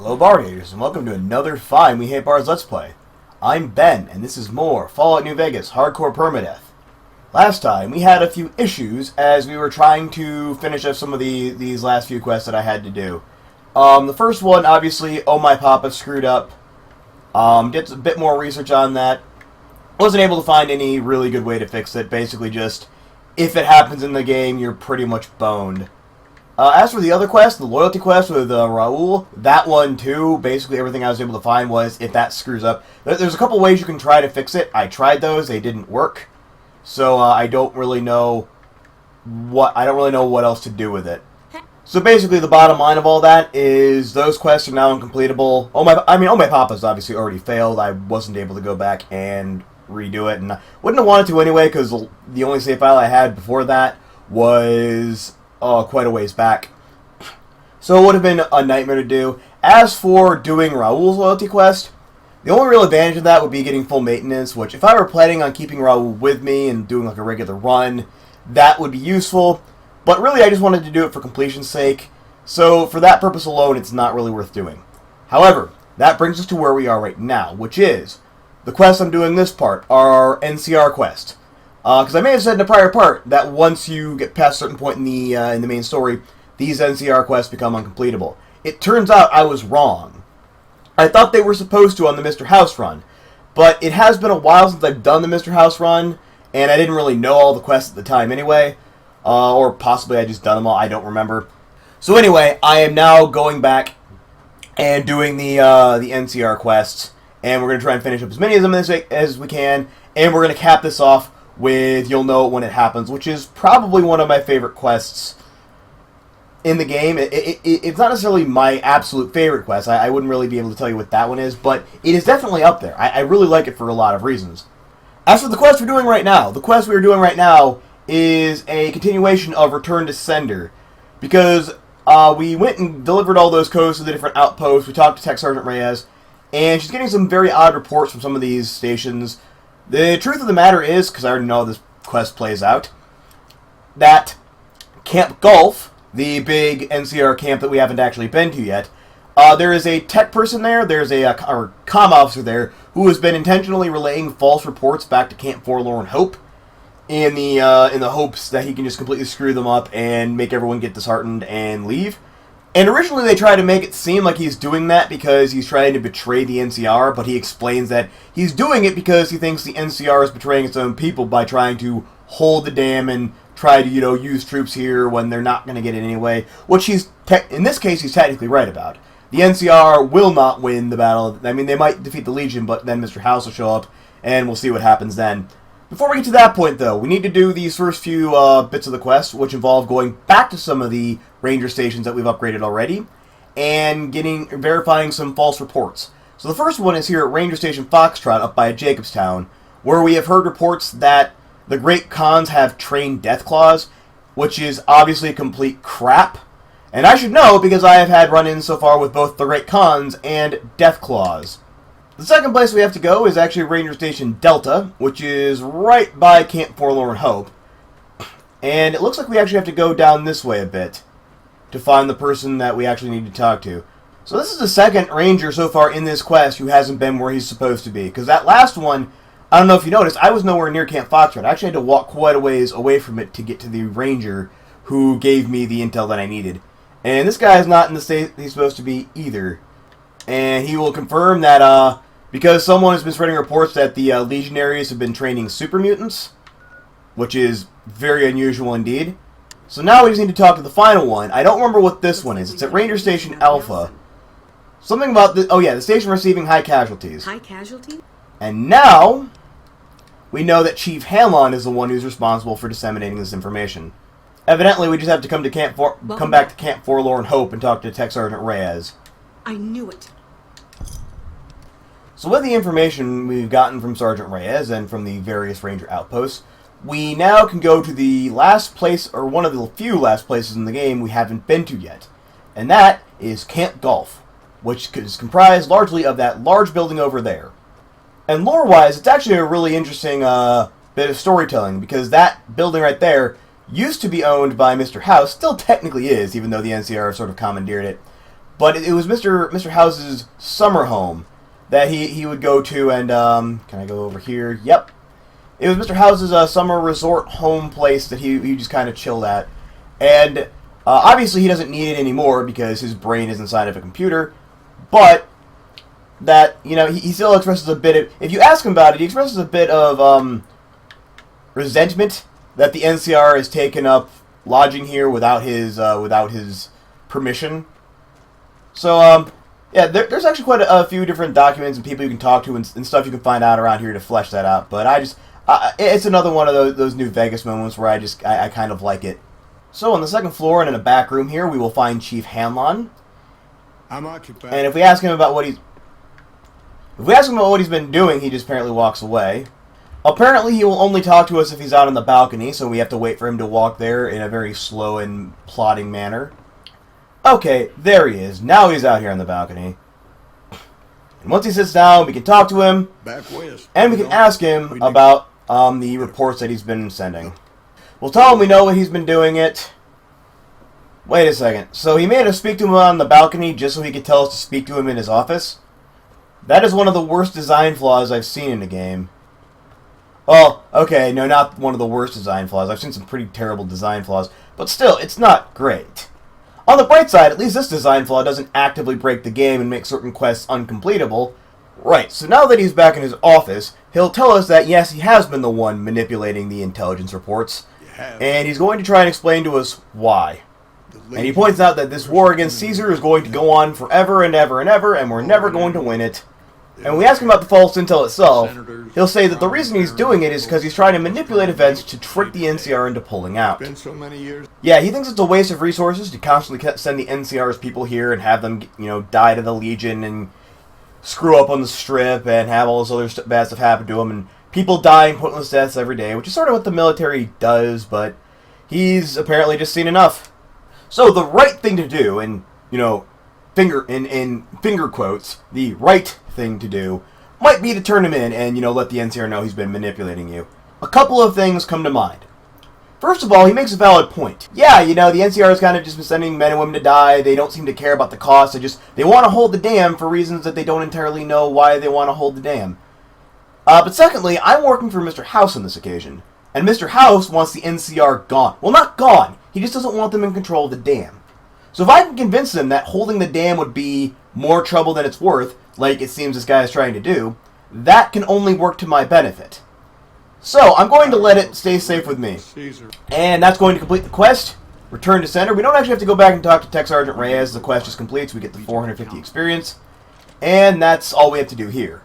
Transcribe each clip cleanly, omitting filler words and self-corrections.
Hello Bargators, and welcome to another fine We Hate Bars Let's Play. I'm Ben, and this is more Fallout New Vegas Hardcore Permadeath. Last time, we had a few issues as we were trying to finish up some of these last few quests that I had to do. The first one, obviously, Oh My Papa screwed up. Did a bit more research on that. Wasn't able to find any really good way to fix it. Basically just, if it happens in the game, you're pretty much boned. As for the other quest, the loyalty quest with Raul, that one too, basically everything I was able to find was if that screws up. There's a couple ways you can try to fix it. I tried those, they didn't work. So I don't really know what else to do with it. So basically the bottom line of all that is those quests are now uncompletable. Oh My Papa's obviously already failed. I wasn't able to go back and redo it, and I wouldn't have wanted to anyway because the only save file I had before that was quite a ways back. So it would have been a nightmare to do. As for doing Raul's loyalty quest, the only real advantage of that would be getting full maintenance, which if I were planning on keeping Raul with me and doing like a regular run, that would be useful. But really I just wanted to do it for completion's sake, so for that purpose alone it's not really worth doing. However, that brings us to where we are right now, which is the quest I'm doing this part, our NCR quest. Because I may have said in a prior part that once you get past a certain point in the main story, these NCR quests become uncompletable. It turns out I was wrong. I thought they were supposed to on the Mr. House run, but it has been a while since I've done the Mr. House run, and I didn't really know all the quests at the time anyway, or possibly I just done them all, I don't remember. So anyway, I am now going back and doing the NCR quests, and we're going to try and finish up as many of them as we can, and we're going to cap this off with You'll Know It When It Happens, which is probably one of my favorite quests in the game. It's not necessarily my absolute favorite quest. I wouldn't really be able to tell you what that one is, but it is definitely up there. I really like it for a lot of reasons. As for the quest we're doing right now, the quest we're doing right now is a continuation of Return to Sender, because we went and delivered all those codes to the different outposts. We talked to Tech Sergeant Reyes, and she's getting some very odd reports from some of these stations. The truth of the matter is, because I already know how this quest plays out, that Camp Gulf, the big NCR camp that we haven't actually been to yet, there is a tech person there, there's a comm officer there, who has been intentionally relaying false reports back to Camp Forlorn Hope, in the hopes that he can just completely screw them up and make everyone get disheartened and leave. And originally they try to make it seem like he's doing that because he's trying to betray the NCR, but he explains that he's doing it because he thinks the NCR is betraying its own people by trying to hold the dam and try to, use troops here when they're not going to get it anyway, which in this case he's technically right about. The NCR will not win the battle. I mean, they might defeat the Legion, but then Mr. House will show up, and we'll see what happens then. Before we get to that point, though, we need to do these first few bits of the quest, which involve going back to some of the ranger stations that we've upgraded already, and verifying some false reports. So the first one is here at Ranger Station Foxtrot up by Jacobstown, where we have heard reports that the Great Khans have trained Deathclaws, which is obviously complete crap. And I should know because I have had run-ins so far with both the Great Khans and Deathclaws. The second place we have to go is actually Ranger Station Delta, which is right by Camp Forlorn Hope. And it looks like we actually have to go down this way a bit to find the person that we actually need to talk to. So this is the second ranger so far in this quest who hasn't been where he's supposed to be. Because that last one, I don't know if you noticed, I was nowhere near Camp Foxtrot. I actually had to walk quite a ways away from it to get to the ranger who gave me the intel that I needed. And this guy is not in the state he's supposed to be either. And he will confirm that because someone has been spreading reports that the legionaries have been training super mutants, which is very unusual indeed. So now we just need to talk to the final one. I don't remember what this one is. It's at Ranger Station Alpha. Something about the... Oh yeah, the station receiving high casualties. High casualty? And now we know that Chief Hanlon is the one who's responsible for disseminating this information. Evidently, we just have to come back to Camp Forlorn Hope and talk to Tech Sergeant Reyes. I knew it. So with the information we've gotten from Sergeant Reyes and from the various ranger outposts, we now can go to the last place, or one of the few last places in the game we haven't been to yet. And that is Camp Gulf, which is comprised largely of that large building over there. And lore-wise, it's actually a really interesting bit of storytelling, because that building right there used to be owned by Mr. House, still technically is, even though the NCR sort of commandeered it. but it was Mr. House's summer home that he would go to, and can I go over here? Yep. It was Mr. House's summer resort home place that he just kind of chilled at. And obviously he doesn't need it anymore because his brain is inside of a computer, but that, you know, he still expresses a bit of, if you ask him about it, he expresses a bit of resentment that the NCR has taken up lodging here without his permission. So, yeah, there's actually quite a few different documents and people you can talk to and stuff you can find out around here to flesh that out. But it's another one of those New Vegas moments where I kind of like it. So, on the second floor and in a back room here, we will find Chief Hanlon. I'm occupied. And if we ask him about what he's been doing, he just apparently walks away. Apparently, he will only talk to us if he's out on the balcony, so we have to wait for him to walk there in a very slow and plodding manner. Okay, there he is. Now he's out here on the balcony. And once he sits down, we can talk to him. Back west. And we can ask him about the reports that he's been sending. We'll tell him we know what he's been doing it. Wait a second. So he made us speak to him on the balcony just so he could tell us to speak to him in his office? That is one of the worst design flaws I've seen in a game. Oh, okay, no, not one of the worst design flaws. I've seen some pretty terrible design flaws. But still, it's not great. On the bright side, at least this design flaw doesn't actively break the game and make certain quests uncompletable. Right, so now that he's back in his office, he'll tell us that yes, he has been the one manipulating the intelligence reports. And he's going to try and explain to us why. And he points out that this war against Caesar is going to go on forever and ever and ever, and we're never going to win it. And when we ask him about the false intel itself, he'll say that the reason he's doing it is because he's trying to manipulate events to trick the NCR into pulling out. Yeah, he thinks it's a waste of resources to constantly send the NCR's people here and have them, you know, die to the Legion and screw up on the Strip and have all this other bad stuff happen to them, and people dying pointless deaths every day, which is sort of what the military does, but he's apparently just seen enough. So the right thing to do, and, you know, in finger quotes, the right thing to do might be to turn him in and, you know, let the NCR know he's been manipulating you. A couple of things come to mind. First of all, he makes a valid point. Yeah, you know, the NCR has kind of just been sending men and women to die. They don't seem to care about the cost. They want to hold the dam for reasons that they don't entirely know why they want to hold the dam. But secondly, I'm working for Mr. House on this occasion. And Mr. House wants the NCR gone. Well, not gone. He just doesn't want them in control of the dam. So if I can convince them that holding the dam would be more trouble than it's worth, like it seems this guy is trying to do, that can only work to my benefit. So I'm going to let it stay safe with me. And that's going to complete the quest. Return to center. We don't actually have to go back and talk to Tech Sergeant Reyes. The quest just completes. We get the 450 experience. And that's all we have to do here.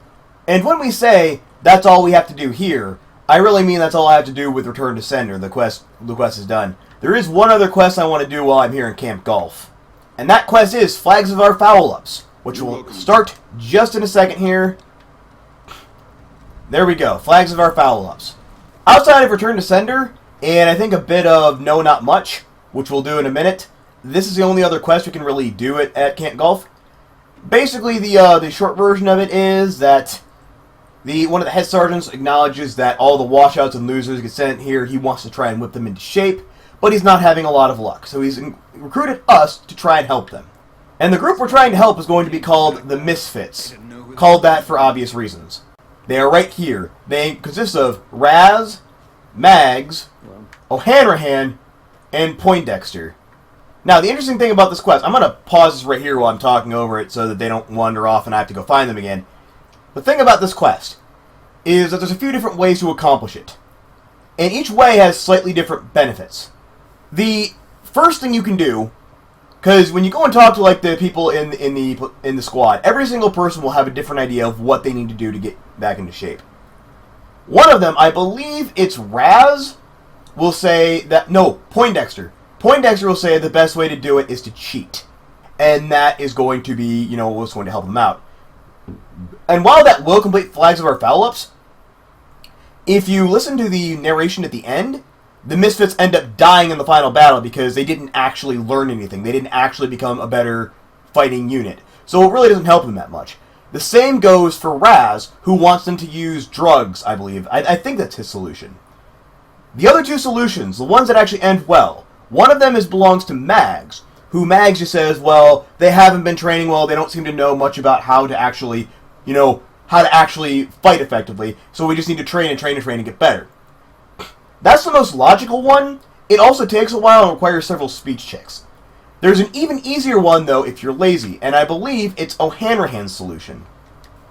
And when we say that's all we have to do here, I really mean that's all I have to do with Return to Sender. The quest is done. There is one other quest I want to do while I'm here in Camp Gulf. And that quest is Flags of Our Foul-Ups, which will start just in a second here. There we go. Flags of Our Foul-Ups. Outside of Return to Sender, and I think a bit of No Not Much, which we'll do in a minute, this is the only other quest we can really do it at Camp Gulf. Basically, the short version of it is that one of the head sergeants acknowledges that all the washouts and losers get sent here. He wants to try and whip them into shape, but he's not having a lot of luck. So he's recruited us to try and help them. And the group we're trying to help is going to be called the Misfits. Called that for obvious reasons. They are right here. They consist of Raz, Mags, O'Hanrahan, and Poindexter. Now, the interesting thing about this quest, I'm going to pause this right here while I'm talking over it so that they don't wander off and I have to go find them again. The thing about this quest is that there's a few different ways to accomplish it. And each way has slightly different benefits. The first thing you can do, because when you go and talk to like the people in the squad, every single person will have a different idea of what they need to do to get back into shape. One of them, I believe it's Raz, will say that, no, Poindexter. Poindexter will say the best way to do it is to cheat. And that is going to be, you know, what's going to help them out. And while that will complete Flags of Our Foul-Ups, if you listen to the narration at the end, the Misfits end up dying in the final battle because they didn't actually learn anything. They didn't actually become a better fighting unit. So it really doesn't help them that much. The same goes for Raz, who wants them to use drugs, I believe. I think that's his solution. The other two solutions, the ones that actually end well, one of them belongs to Mags, who Mags just says, well, they haven't been training well, they don't seem to know much about how to actually, how to actually fight effectively, so we just need to train and train and train and get better. That's the most logical one. It also takes a while and requires several speech checks. There's an even easier one, though, if you're lazy, and I believe it's O'Hanrahan's solution.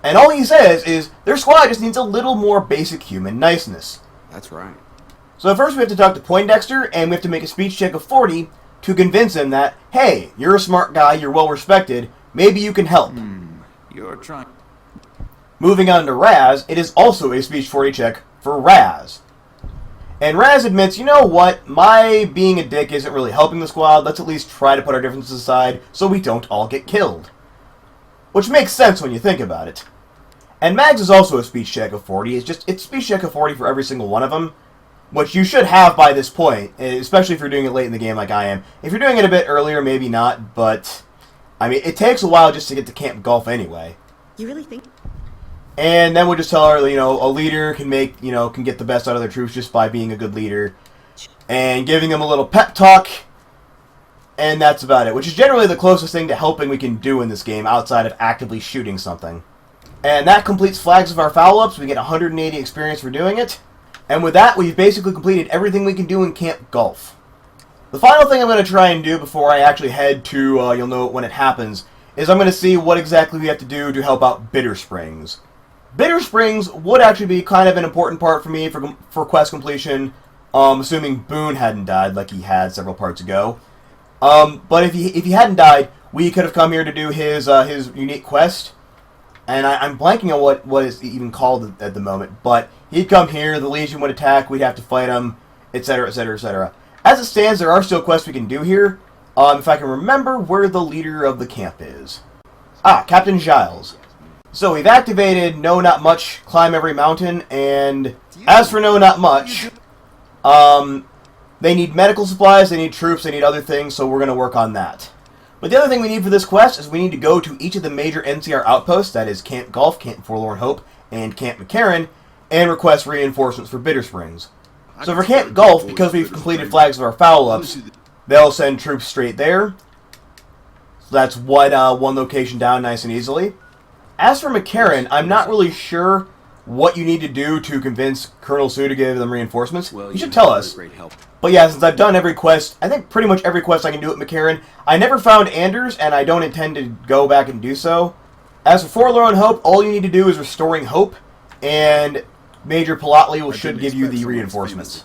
And all he says is, their squad just needs a little more basic human niceness. That's right. So first we have to talk to Poindexter, and we have to make a speech check of 40 to convince him that, hey, you're a smart guy, you're well respected, maybe you can help. You're trying. Moving on to Raz, it is also a speech 40 check for Raz. And Raz admits, you know what, my being a dick isn't really helping the squad, let's at least try to put our differences aside so we don't all get killed. Which makes sense when you think about it. And Mags is also a speech check of 40, it's speech check of 40 for every single one of them, which you should have by this point, especially if you're doing it late in the game like I am. If you're doing it a bit earlier, maybe not, but, I mean, it takes a while just to get to Camp Gulf anyway. You really think? And then we'll just tell her, a leader can can get the best out of their troops just by being a good leader. And giving them a little pep talk. And that's about it. Which is generally the closest thing to helping we can do in this game outside of actively shooting something. And that completes Flags of our Foul-Ups. We get 180 experience for doing it. And with that, we've basically completed everything we can do in Camp Gulf. The final thing I'm going to try and do before I actually head to, you'll know when it happens, is I'm going to see what exactly we have to do to help out Bitter Springs. Bitter Springs would actually be kind of an important part for me for quest completion, assuming Boone hadn't died like he had several parts ago. But if he hadn't died, we could have come here to do his unique quest. And I'm blanking on what is even called at the moment. But he'd come here, the Legion would attack, we'd have to fight him, etc., etc., etc. As it stands, there are still quests we can do here. If I can remember where the leader of the camp is. Captain Giles. So we've activated No Not Much, Climb Every Mountain, and as for No Not Much, they need medical supplies, they need troops, they need other things, so we're going to work on that. But the other thing we need for this quest is we need to go to each of the major NCR outposts, that is Camp Gulf, Camp Forlorn Hope, and Camp McCarran, and request reinforcements for Bitter Springs. So for Camp Gulf, because we've completed Flags of our Foul-Ups, they'll send troops straight there. So that's one location down nice and easily. As for McCarran, I'm not really sure what you need to do to convince Colonel Sue to give them reinforcements. He should tell us. But yeah, since I've done every quest, I think pretty much every quest I can do at McCarran. I never found Anders, and I don't intend to go back and do so. As for Forlorn Hope, all you need to do is Restoring Hope, and Major Palatley should give you the reinforcements.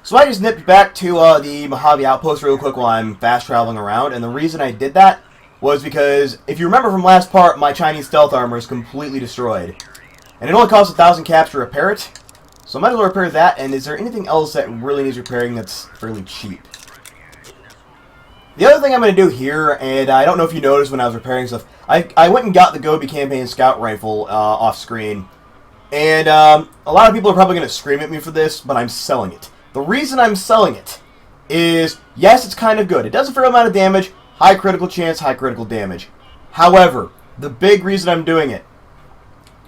So I just nipped back to the Mojave Outpost real quick while I'm fast traveling around, and the reason I did that was because, if you remember from last part, my Chinese stealth armor is completely destroyed. And it only costs 1,000 caps to repair it, so I might as well repair that, and is there anything else that really needs repairing that's fairly cheap? The other thing I'm going to do here, and I don't know if you noticed when I was repairing stuff, I went and got the Gobi Campaign Scout Rifle off screen, and a lot of people are probably going to scream at me for this, but I'm selling it. The reason I'm selling it is, yes, it's kind of good. It does a fair amount of damage, high critical chance, high critical damage. However, the big reason I'm doing it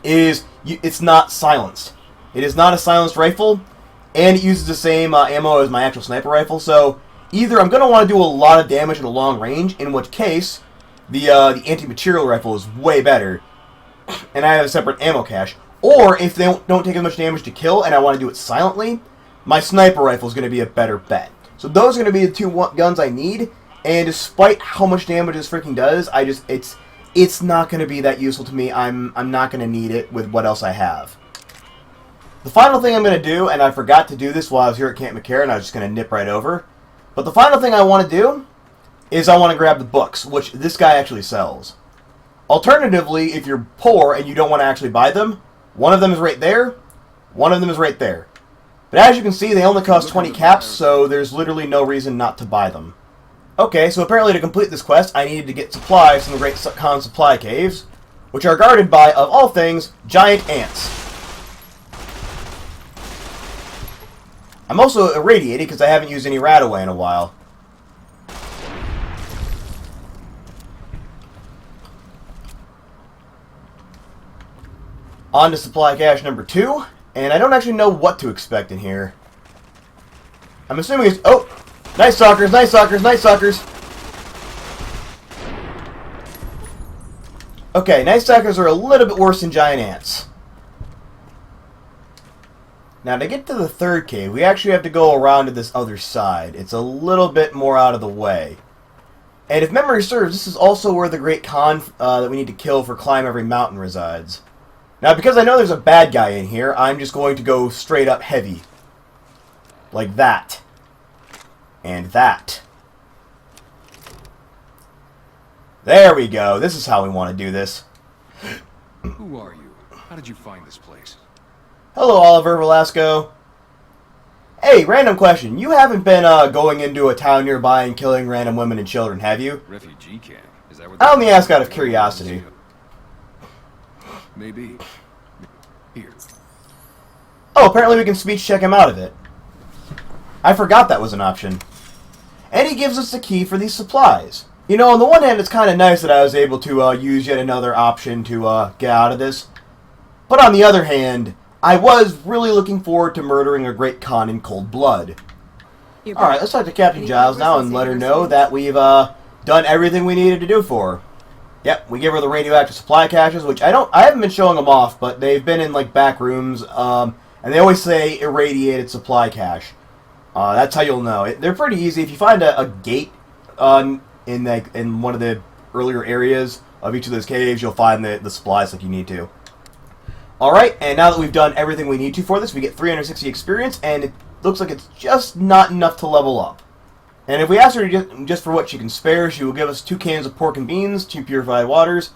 is it's not silenced. It is not a silenced rifle, and it uses the same ammo as my actual sniper rifle, so either I'm going to want to do a lot of damage at a long range, in which case the anti-material rifle is way better, and I have a separate ammo cache, or if they don't take as much damage to kill and I want to do it silently, my sniper rifle is going to be a better bet. So those are going to be the two guns I need, and despite how much damage this freaking does, it's not going to be that useful to me. I'm not going to need it with what else I have. The final thing I'm going to do, and I forgot to do this while I was here at Camp McCarran, I was just going to nip right over, but the final thing I want to do is I want to grab the books, which this guy actually sells. Alternatively, if you're poor and you don't want to actually buy them, one of them is right there, one of them is right there. But as you can see, they only cost 20 caps, so there's literally no reason not to buy them. Okay, so apparently to complete this quest, I needed to get supplies from the Great Khan Supply Caves, which are guarded by, of all things, giant ants. I'm also irradiated because I haven't used any Radaway in a while. On to supply cache number 2, and I don't actually know what to expect in here. I'm assuming it's... Oh! Night Stalkers, Night Stalkers, Night Stalkers! Okay, night stalkers are a little bit worse than giant ants. Now, to get to the third cave, we actually have to go around to this other side. It's a little bit more out of the way. And if memory serves, this is also where the Great Khan that we need to kill for Climb Every Mountain resides. Now, because I know there's a bad guy in here, I'm just going to go straight up heavy. Like that. And that. There we go. This is how we want to do this. Who are you? How did you find this place? Hello, Oliver Velasco. Hey, random question. You haven't been going into a town nearby and killing random women and children, have you? Refugee camp. Is that what I only ask out of curiosity. Maybe. Here. Oh, apparently we can speech check him out of it. I forgot that was an option. And he gives us the key for these supplies. You know, on the one hand, it's kind of nice that I was able to use yet another option to get out of this. But on the other hand, I was really looking forward to murdering a Great Khan in cold blood. Alright, let's talk to Captain Giles now and let her know that we've done everything we needed to do for her. Yep, we give her the radioactive supply caches, which I haven't been showing them off, but they've been in like back rooms, and they always say irradiated supply cache. That's how you'll know. They're pretty easy. If you find a gate in one of the earlier areas of each of those caves, you'll find the supplies like you need to. Alright, and now that we've done everything we need to for this, we get 360 experience, and it looks like it's just not enough to level up. And if we ask her just for what she can spare, she will give us 2 cans of pork and beans, 2 purified waters,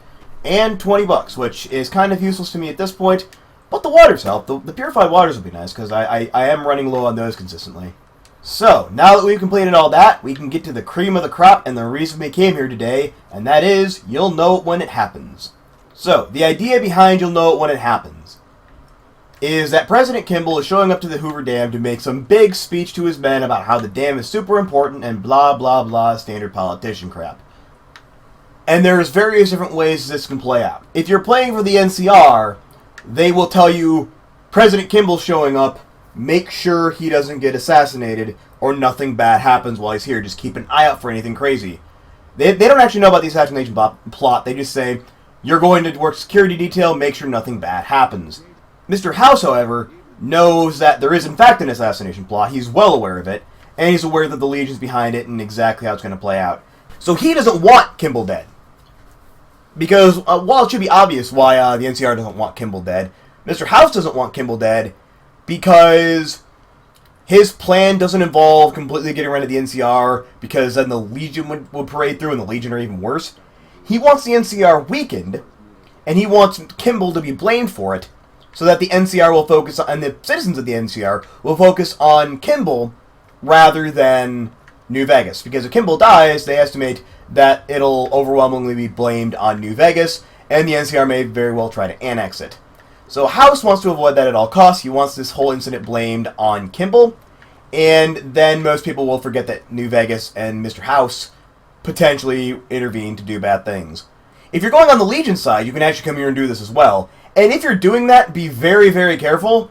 and 20 bucks, which is kind of useless to me at this point, but the waters help. The purified waters would be nice, because I am running low on those consistently. So, now that we've completed all that, we can get to the cream of the crop and the reason we came here today, and that is, you'll know it when it happens. So, the idea behind you'll know it when it happens is that President Kimball is showing up to the Hoover Dam to make some big speech to his men about how the dam is super important and blah blah blah standard politician crap. And there's various different ways this can play out. If you're playing for the NCR, they will tell you, President Kimball's showing up, make sure he doesn't get assassinated or nothing bad happens while he's here. Just keep an eye out for anything crazy. They don't actually know about the assassination plot. They just say, you're going to work security detail, make sure nothing bad happens. Mr. House, however, knows that there is in fact an assassination plot. He's well aware of it, and he's aware that the Legion's behind it and exactly how it's going to play out. So he doesn't want Kimball dead. Because while it should be obvious why the NCR doesn't want Kimball dead, Mr. House doesn't want Kimball dead because his plan doesn't involve completely getting rid of the NCR because then the Legion would parade through and the Legion are even worse. He wants the NCR weakened, and he wants Kimball to be blamed for it, so that the NCR will focus on, and the citizens of the NCR will focus on Kimball rather than New Vegas. Because if Kimball dies, they estimate that it'll overwhelmingly be blamed on New Vegas, and the NCR may very well try to annex it. So House wants to avoid that at all costs. He wants this whole incident blamed on Kimball, and then most people will forget that New Vegas and Mr. House potentially intervene to do bad things. If you're going on the Legion side, you can actually come here and do this as well. And if you're doing that, be very, very careful.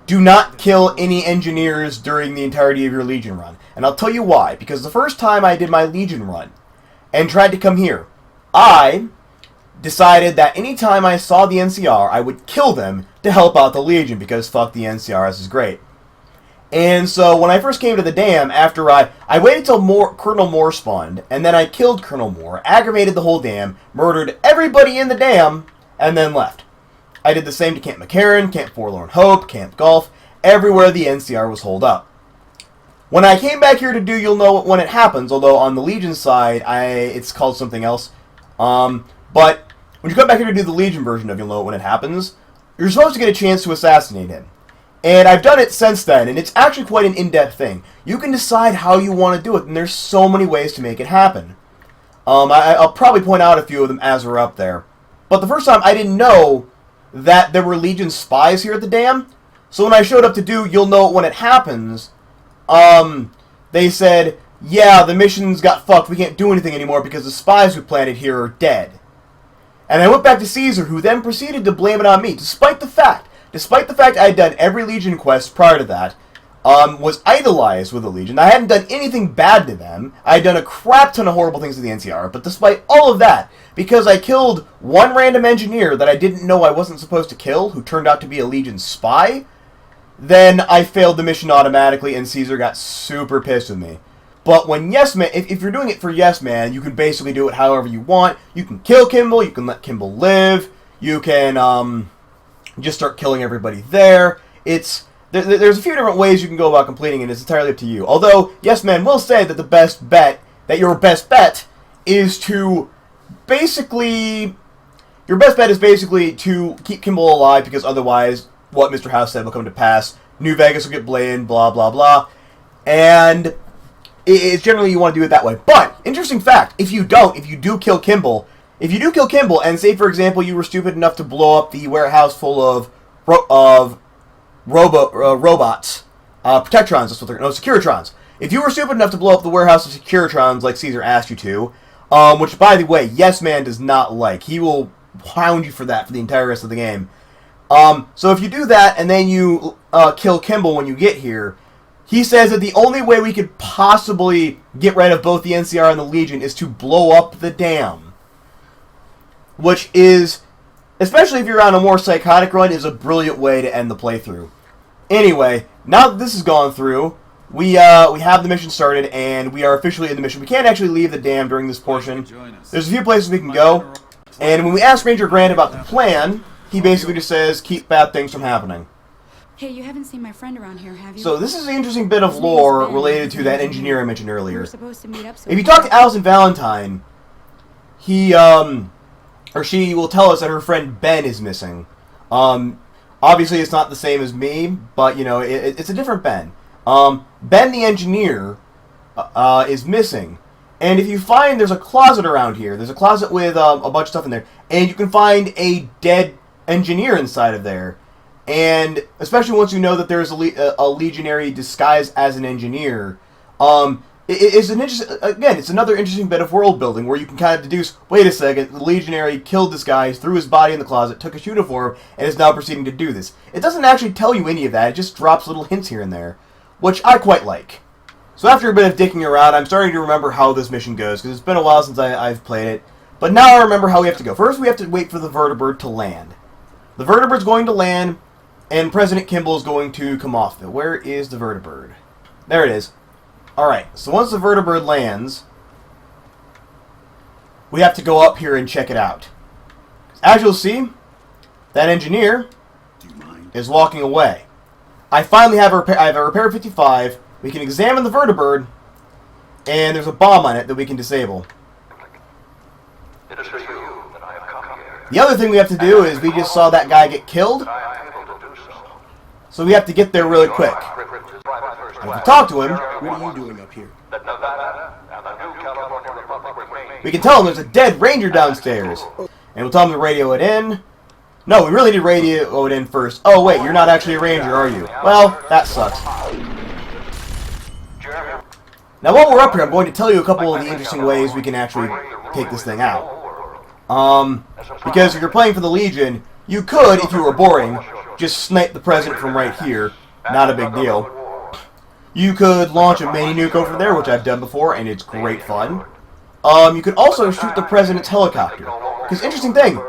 Do not kill any engineers during the entirety of your Legion run. And I'll tell you why. Because the first time I did my Legion run and tried to come here, I decided that anytime I saw the NCR, I would kill them to help out the Legion, because fuck the NCR, this is great. And so when I first came to the dam, after I waited till Colonel Moore spawned, and then I killed Colonel Moore, aggravated the whole dam, murdered everybody in the dam, and then left. I did the same to Camp McCarran, Camp Forlorn Hope, Camp Golf, everywhere the NCR was holed up. When I came back here to do You'll Know It When It Happens, although on the Legion side, it's called something else, but when you come back here to do the Legion version of You'll Know It When It Happens, you're supposed to get a chance to assassinate him. And I've done it since then, and it's actually quite an in-depth thing. You can decide how you want to do it, and there's so many ways to make it happen. I'll probably point out a few of them as we're up there. But the first time, I didn't know that there were Legion spies here at the dam. So when I showed up to do You'll Know It When It Happens, they said, yeah, the mission's got fucked, we can't do anything anymore because the spies we planted here are dead. And I went back to Caesar, who then proceeded to blame it on me, despite the fact I had done every Legion quest prior to that, was idolized with the Legion. I hadn't done anything bad to them. I had done a crap ton of horrible things to the NCR, but despite all of that, because I killed one random engineer that I didn't know I wasn't supposed to kill, who turned out to be a Legion spy, then I failed the mission automatically, and Caesar got super pissed with me. But when Yes Man, if you're doing it for Yes Man, you can basically do it however you want. You can kill Kimball, you can let Kimball live, you can just start killing everybody there. There's a few different ways you can go about completing it. It's entirely up to you. Although, Yes Man will say that your best bet is to basically... Your best bet is basically to keep Kimball alive, because otherwise, what Mr. House said will come to pass. New Vegas will get blamed, blah, blah, blah. And it's generally you want to do it that way. But, interesting fact, if you do kill Kimball, and say, for example, you were stupid enough to blow up the warehouse full of robots, Protectrons, that's what they're... No, Securitrons. If you were stupid enough to blow up the warehouse of Securitrons like Caesar asked you to, which, by the way, Yes Man does not like. He will hound you for that for the entire rest of the game. So if you do that, and then you kill Kimball when you get here, he says that the only way we could possibly get rid of both the NCR and the Legion is to blow up the dam. Which is, especially if you're on a more psychotic run, is a brilliant way to end the playthrough. Anyway, now that this has gone through, we have the mission started, and we are officially in the mission. We can't actually leave the dam during this portion. There's a few places we can go, and when we ask Ranger Grant about the plan, he basically just says, keep bad things from happening. Hey, you haven't seen my friend around here, have you? So this is an interesting bit of lore related to that engineer I mentioned earlier. We were supposed to meet up If you talk to Allison Valentine, he, or she will tell us that her friend Ben is missing. Obviously it's not the same as me, but, you know, it's a different Ben. Ben the engineer is missing. And if you find there's a closet around here, there's a closet with a bunch of stuff in there, and you can find a dead engineer inside of there. And especially once you know that there's a legionary disguised as an engineer, it's another interesting bit of world building where you can kind of deduce, wait a second, the legionary killed this guy, threw his body in the closet, took his uniform, and is now proceeding to do this. It doesn't actually tell you any of that, it just drops little hints here and there, which I quite like. So after a bit of dicking around, I'm starting to remember how this mission goes, because it's been a while since I've played it. But now I remember how we have to go. First, we have to wait for the vertibird to land. The vertibird's going to land, and President Kimball is going to come off. Where is the vertibird? There it is. Alright, so once the vertibird lands, we have to go up here and check it out. As you'll see, that engineer is walking away. I finally have a repair 55. We can examine the vertibird, and there's a bomb on it that we can disable. It is for you that I have come here. The other thing we have to do is we just saw that guy get killed, I am able to do so. so we have to get there really quick. And if we talk to him, What are you doing up here? That Nevada and the new California Republic remain. we can tell him there's a dead ranger downstairs. And we'll tell him to radio it in. No, we really need to radio it in first. Oh wait, you're not actually a ranger, are you? Well, that sucks. Now while we're up here, I'm going to tell you a couple of the interesting ways we can actually take this thing out. Because if you're playing for the Legion, you could, if you were boring, just snipe the president from right here. Not a big deal. You could launch a mini nuke over there, which I've done before, and it's great fun. You could also shoot the president's helicopter. Because, interesting thing,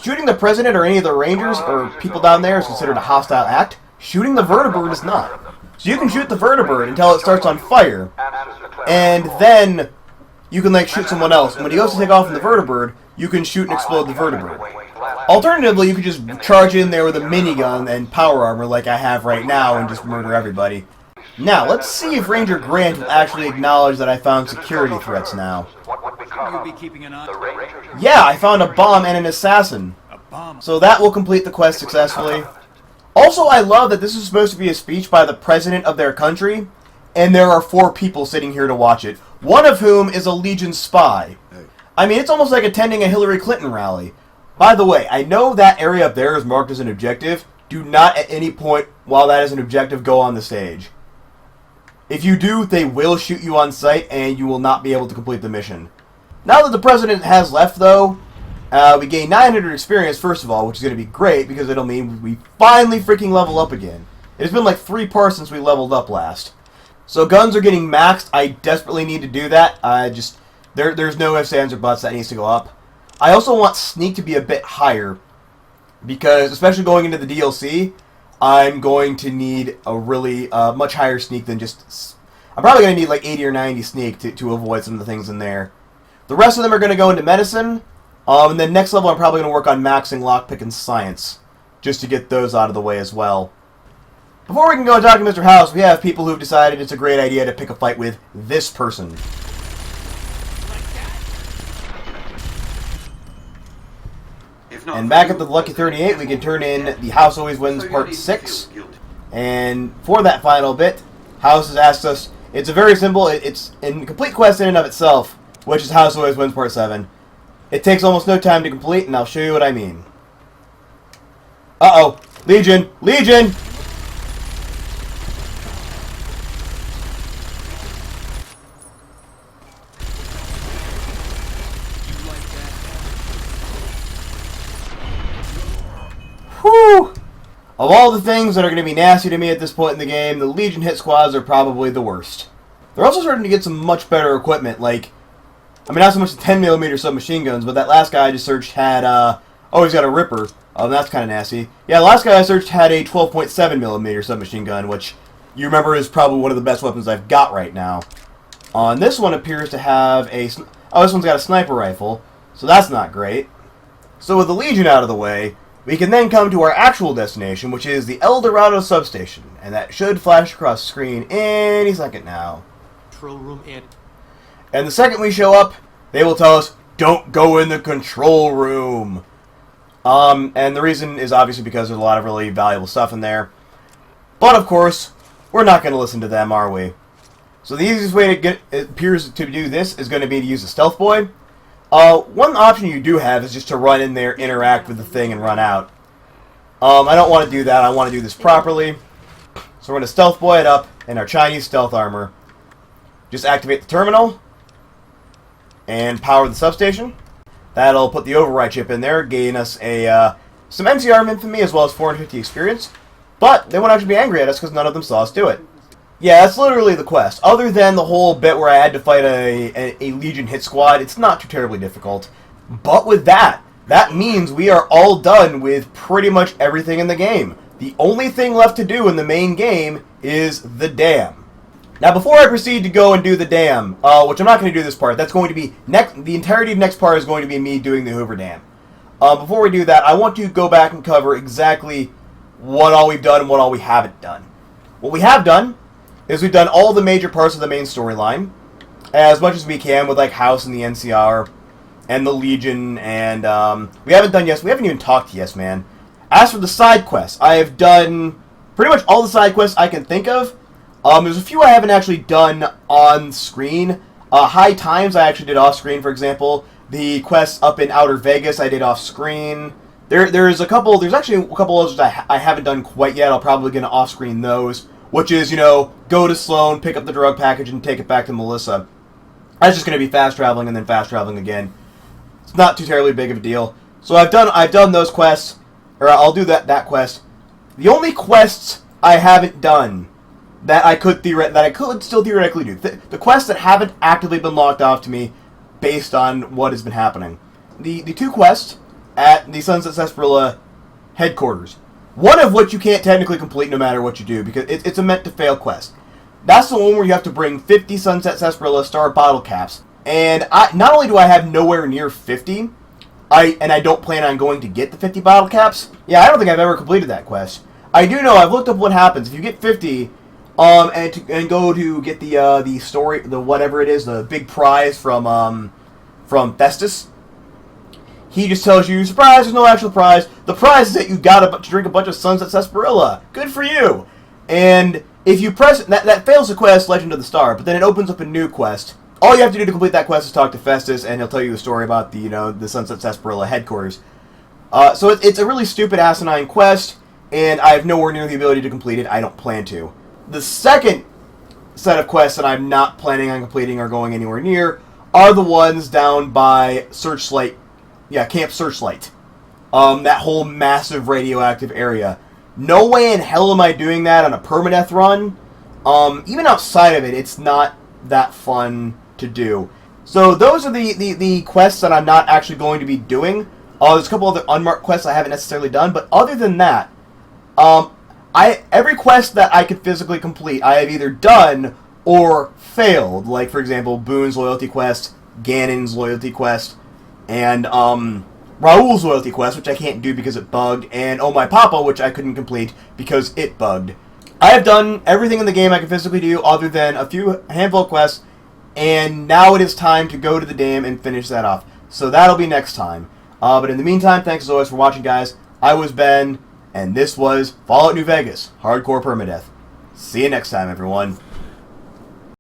shooting the president or any of the rangers or people down there is considered a hostile act. Shooting the vertibird is not. So you can shoot the vertibird until it starts on fire, and then you can like shoot someone else. And when he goes to take off from the vertibird, you can shoot and explode the vertibird. Alternatively, you could just charge in there with a minigun and power armor like I have right now and just murder everybody. Now, let's see if Ranger Grant will actually acknowledge that I found security threats now. You'll be keeping an eye. Yeah, I found a bomb and an assassin. A bomb. So that will complete the quest successfully. Also, I love that this is supposed to be a speech by the president of their country, and there are 4 people sitting here to watch it, one of whom is a Legion spy. I mean, it's almost like attending a Hillary Clinton rally. By the way, I know that area up there is marked as an objective. Do not at any point, while that is an objective, go on the stage. If you do, they will shoot you on sight, and you will not be able to complete the mission. Now that the president has left, though, we gain 900 experience, first of all, which is going to be great, because it'll mean we finally freaking level up again. It's been like 3 parts since we leveled up last. So guns are getting maxed. I desperately need to do that. There's no ifs, ands, or buts. That needs to go up. I also want sneak to be a bit higher, because especially going into the DLC, I'm going to need a really much higher sneak than just... I'm probably going to need like 80 or 90 sneak to avoid some of the things in there. The rest of them are going to go into medicine. And then next level I'm probably going to work on maxing lockpick and science, just to get those out of the way as well. Before we can go and talk to Mr. House, we have people who've decided it's a great idea to pick a fight with this person. And back at the Lucky 38, we can turn in The House Always Wins Part 6. And for that final bit, House has asked us, it's a very simple, it's a complete quest in and of itself, which is House Always Wins Part 7. It takes almost no time to complete, and I'll show you what I mean. Uh-oh. Legion! Legion! Whew! Of all the things that are going to be nasty to me at this point in the game, the Legion hit squads are probably the worst. They're also starting to get some much better equipment, like, I mean, not so much the 10mm submachine guns, but that last guy I just searched had, oh, he's got a Ripper. Oh, that's kind of nasty. Yeah, the last guy I searched had a 12.7mm submachine gun, which you remember is probably one of the best weapons I've got right now. And this one appears to have a... Oh, this one's got a sniper rifle, so that's not great. So with the Legion out of the way, we can then come to our actual destination, which is the El Dorado substation, and that should flash across the screen any second now. Control room and the second we show up, they will tell us, don't go in the control room. And the reason is obviously because there's a lot of really valuable stuff in there. But of course, we're not going to listen to them, are we? So the easiest way to get, it appears to do this is going to be to use a stealth boy. One option you do have is just to run in there, interact with the thing, and run out. I don't want to do that. I want to do this properly. So we're going to stealth boy it up in our Chinese stealth armor. Just activate the terminal and power the substation. That'll put the override chip in there, gain us a some NCR infamy as well as 450 experience. But they won't actually be angry at us because none of them saw us do it. Yeah, that's literally the quest. Other than the whole bit where I had to fight a Legion hit squad, it's not too terribly difficult. But with that means we are all done with pretty much everything in the game. The only thing left to do in the main game is the dam. Now, before I proceed to go and do the dam, which I'm not going to do this part, that's going to be the entirety of next part is going to be me doing the Hoover Dam. Before we do that, I want to go back and cover exactly what all we've done and what all we haven't done. What we have done is we've done all the major parts of the main storyline, as much as we can with like House and the NCR and the Legion, and we haven't even talked to Yes Man. As for the side quests, I have done pretty much all the side quests I can think of. There's a few I haven't actually done on screen. High Times I actually did off screen, for example. The quests up in Outer Vegas I did off screen. There's actually a couple others I haven't done quite yet. I'll probably get off screen those, which is, go to Sloan, pick up the drug package, and take it back to Melissa. That's just going to be fast traveling and then fast traveling again. It's not too terribly big of a deal. So I've done those quests, or I'll do that quest. The only quests I haven't done that I could still theoretically do. The quests that haven't actively been locked off to me based on what has been happening. The 2 quests at the Sunset Sarsaparilla headquarters. One of which you can't technically complete no matter what you do, because it's a meant-to-fail quest. That's the one where you have to bring 50 Sunset Sarsaparilla Star bottle caps. And not only do I have nowhere near 50, I don't plan on going to get the 50 bottle caps. Yeah, I don't think I've ever completed that quest. I do know, I've looked up what happens. If you get 50... and go to get the story, the whatever it is, the big prize from Festus. He just tells you, surprise, there's no actual prize. The prize is that you got to drink a bunch of Sunset Sarsaparilla. Good for you. And if you press it, that fails the quest, Legend of the Star, but then it opens up a new quest. All you have to do to complete that quest is talk to Festus, and he'll tell you the story about the Sunset Sarsaparilla headquarters. So it's a really stupid, asinine quest, and I have nowhere near the ability to complete it. I don't plan to. The second set of quests that I'm not planning on completing or going anywhere near are the ones down by Searchlight. Yeah, Camp Searchlight. That whole massive radioactive area. no way in hell am I doing that on a permadeath run. Even outside of it, it's not that fun to do. So those are the quests that I'm not actually going to be doing. There's a couple other unmarked quests I haven't necessarily done, but other than that, every quest that I could physically complete, I have either done or failed. Like, for example, Boone's loyalty quest, Ganon's loyalty quest, and Raoul's loyalty quest, which I can't do because it bugged, and Oh My Papa, which I couldn't complete because it bugged. I have done everything in the game I can physically do other than a handful of quests, and now it is time to go to the dam and finish that off. So that'll be next time. But in the meantime, thanks as always for watching, guys. I was Ben, and this was Fallout New Vegas, Hardcore Permadeath. See you next time, everyone.